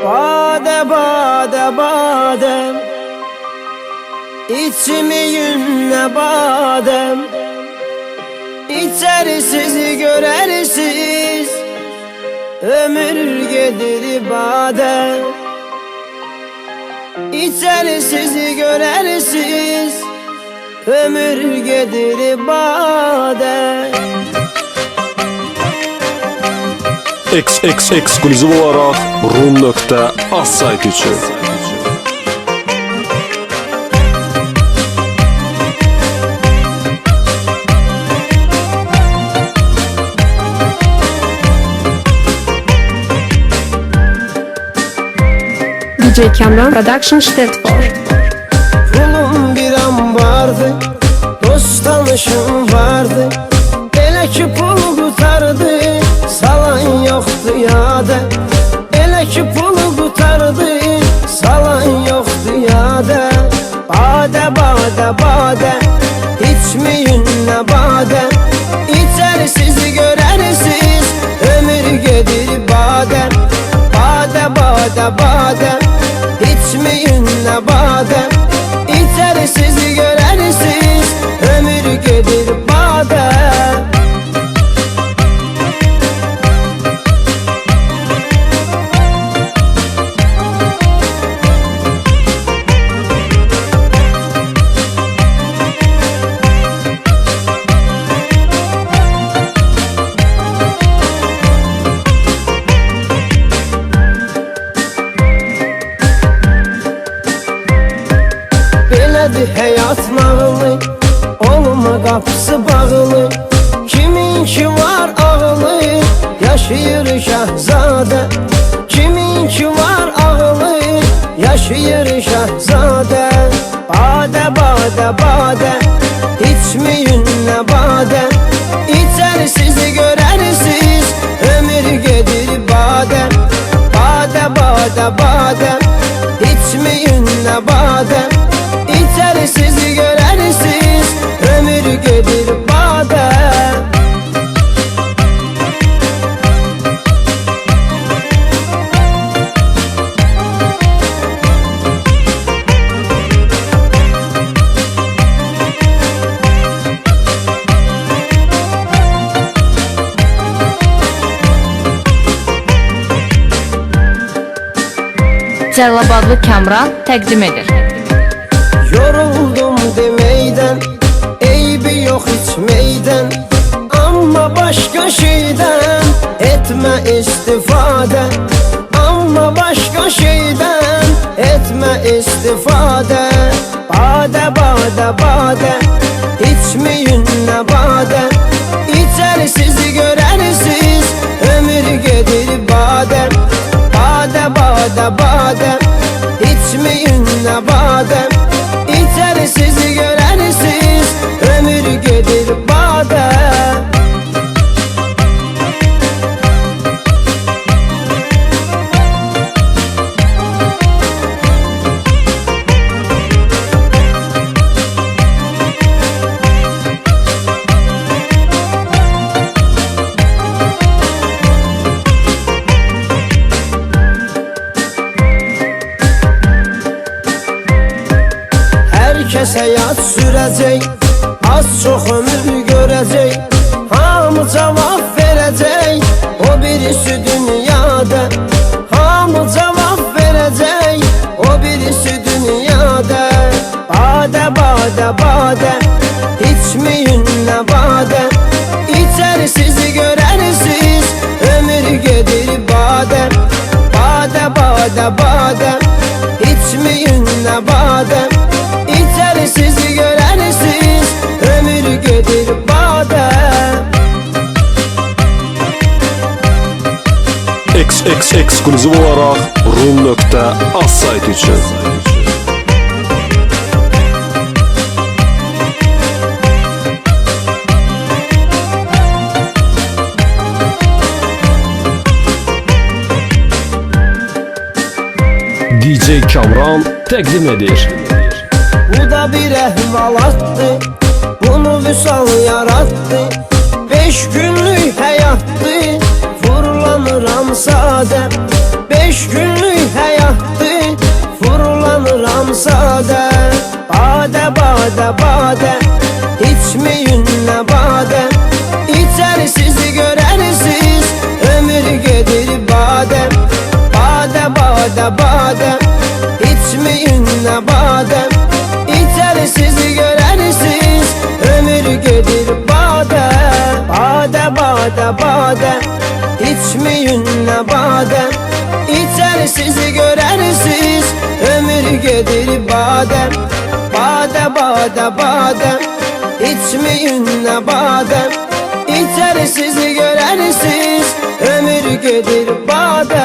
Bade bade badem, içimi yünle badem. İçerisiz görersiz ömür gelir badem. İçerisiz görersiz ömür gelir badem. Ekskluzif olarak Rum.az saytı için. DJ Kamran Production steht vor. Pulum bir an vardı, dost tanışım vardı. Elə ki pul kurtardı, salan yoktu yada. Elə ki pul kurtardı, salan yoktu yada. Bade bade bade, içmeyin ne bade. İçerisiz görersiz ömür gelir bade. Bade bade bade, içmeyin ne bade. İçerisiz görersiz ömür gelir bade. Belədir həyat nağılı, olma qapısı bağlı. Kiminki var ağlı, yaşayır şəhzadə. Kiminki var ağlı, yaşayır şəhzadə. Bade bade bade, içmeyin ne bade. İçerisiz görersiz ömür gelir bade. Bade bade bade, içmeyin ne bade. İçerisiz görersiz ömür gelir bade. Cəlilabadlı Kamran təqdim edir. Yoruldum demeyden, eybi yok içmeyden. Ama başka şeyden etme istifade. Ama başka şeyden etme istifade. Bade bade bade, içmeyin ne bade. İçerisiz görersiz ömür gelir bade. Bade bade bade, içmeyin ne bade. İçerisiz görersiz ömür gelir bade. Herkes hayat sürecek, az çok ömür görecek. Hamı cevap verecek, o birisi dünyada. Hamı cevap verecek, o birisi dünyada. Bade bade bade, içmeyin ne bade. İçerisiz görersiz ömür gelir bade. Bade bade bade, içmeyin ne bade. İçerisiz görersiz ömür gelir bade. Ekskluzif olarak Rum.az saytı için. DJ Kamran təqdim edir. Bu da bir ehvalattı, bunu vüsal yarattı. 5 günlük hayattı, vurulanıram sade. 5 günlük bade bade İçmeyin ne bade İçer sizi görersiz Ömür gedir bade Bade bade bade İçmeyin ne bade İçer sizi görersiz Ömür gedir bade Bade bade bade İçmeyin ne bade İçer sizi görersiz Ömür gedir bade Bade bade bade İçmeyin ne bade İçer sizi görersiz Ömür gedir bade